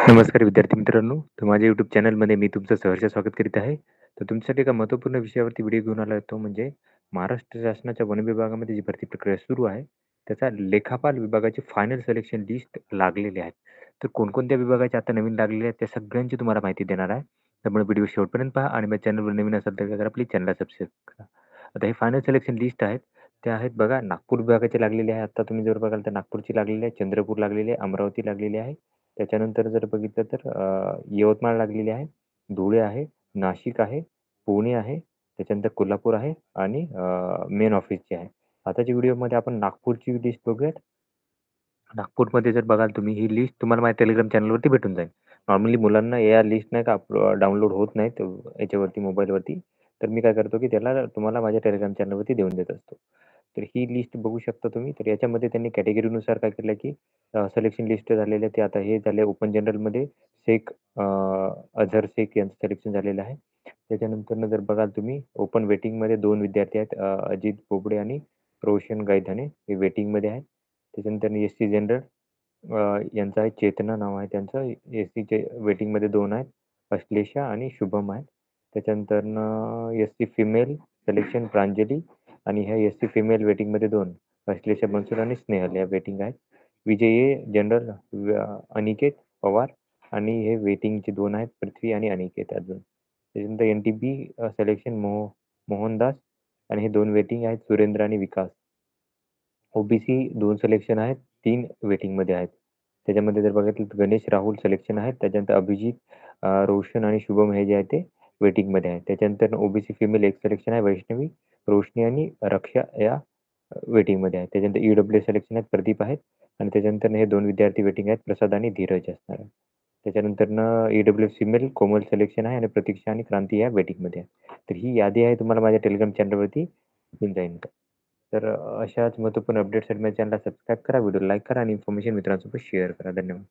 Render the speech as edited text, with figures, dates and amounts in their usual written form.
नमस्कार विद्यार्थी मित्रांनो. तर माझ्या YouTube चॅनलमध्ये मी तुमचं सहर्ष स्वागत करीत आहे. तर तुमच्यासाठी एका महत्त्वपूर्ण विषयावरती व्हिडिओ घेऊन आलो आहे. तो म्हणजे महाराष्ट्र शासनाच्या वन विभागामध्ये जी भरती प्रक्रिया सुरू आहे, त्याचा लेखापाल विभागाची फायनल सिलेक्शन लिस्ट लागलेली आहे. तर कोणकोणत्या विभागाची आता नवीन लागलेली आहेत, त्या सगळ्यांची तुम्हाला माहिती देणार आहे. त्यामुळे व्हिडिओ शेवटपर्यंत पहा आणि माझ्या चॅनलवर नवीन असाल तर काय करा, प्लीज चॅनलला सबस्क्राईब करा. आता हे फायनल सिलेक्शन लिस्ट आहेत. त्या आहेत बघा नागपूर विभागाची लागलेली आहे. आता तुम्ही जर बघाल तर नागपूरची लागलेली आहे, चंद्रपूर लागलेली आहे, अमरावती लागलेली आहे. त्याच्यानंतर जर बघितलं तर यवतमाळ लागलेली आहे, धुळे आहे, नाशिक आहे, पुणे आहे, त्याच्यानंतर कोल्हापूर आहे आणि मेन ऑफिसची आहे. आताच्या व्हिडिओमध्ये आपण नागपूरची लिस्ट बघूयात. नागपूरमध्ये जर बघाल तुम्ही ही लिस्ट तुम्हाला माझ्या टेलिग्राम चॅनलवरती भेटून जाईल. नॉर्मली मुलांना या लिस्ट नाही का डाउनलोड होत नाहीत याच्यावरती मोबाईलवरती. तर मी काय करतो की त्याला तुम्हाला माझ्या टेलिग्राम चॅनलवरती देऊन देत असतो. तर ही लिस्ट बघू शकता तुम्ही. तर याच्यामध्ये त्यांनी कॅटेगरीनुसार काय केलं की सिलेक्शन लिस्ट झालेले आहे. ते आता हे झाले ओपन जनरलमध्ये शेख अझहर शेख यांचं सिलेक्शन झालेलं आहे. त्याच्यानंतरनं जर बघाल तुम्ही ओपन वेटिंगमध्ये 2 विद्यार्थी आहेत. अजित बोबडे आणि रोशन गायधने हे वेटिंगमध्ये आहेत. त्याच्यानंतर एस-सी जनरल यांचं आहे चेतना नाव आहे त्यांचं. एस-सीचे वेटिंगमध्ये 2 आहेत. अश्लेषा आणि शुभम आहेत. त्याच्यानंतरनं एस-सी फिमेल सिलेक्शन प्रांजली आणि ह्या एस-सी फिमेल वेटिंगमध्ये 2 अश्लेषा बनसोड आणि स्नेहल या वेटिंग आहेत. विजयी जनरल अनिकेत पवार आणि हे वेटिंगचे 2 आहेत पृथ्वी आणि अनिकेत अजून. त्याच्यानंतर एन-टी-बी सिलेक्शन मोहनदास आणि हे 2 वेटिंग आहेत सुरेंद्र आणि विकास. ओ-बी-सी 2 सिलेक्शन आहेत, 3 वेटिंगमध्ये आहेत. त्याच्यामध्ये जर बघितलं तर गणेश राहुल सिलेक्शन आहेत. त्याच्यानंतर अभिजित, रोशन आणि शुभम हे जे आहे ते वेटिंगमध्ये आहेत. त्याच्यानंतर ओ-बी-सी फिमेल 1 सिलेक्शन आहे वैष्णवी, रोशनी आणि रक्षा या वेटिंगमध्ये आहेत. त्याच्यानंतर ई-डब्ल्यू सिलेक्शन आहेत प्रदीप आहेत आणि त्याच्यानंतर हे 2 विद्यार्थी वेटिंग आहेत प्रसाद आणि धीरज असणार आहे. त्याच्यानंतरनं ई-डब्ल्यू फिमेल कोमल सिलेक्शन आहे आणि प्रतीक्षा आणि क्रांती या वेटिंगमध्ये आहे. तर ही यादी आहे तुम्हाला माझ्या टेलिग्राम चॅनलवरती भेटून जाईल. तर अशाच महत्त्वपूर्ण अपडेट्ससाठी माझ्या चॅनलला सबस्क्राईब करा, व्हिडिओ लाईक करा आणि इन्फॉर्मेशन मित्रांसोबत शेअर करा. धन्यवाद.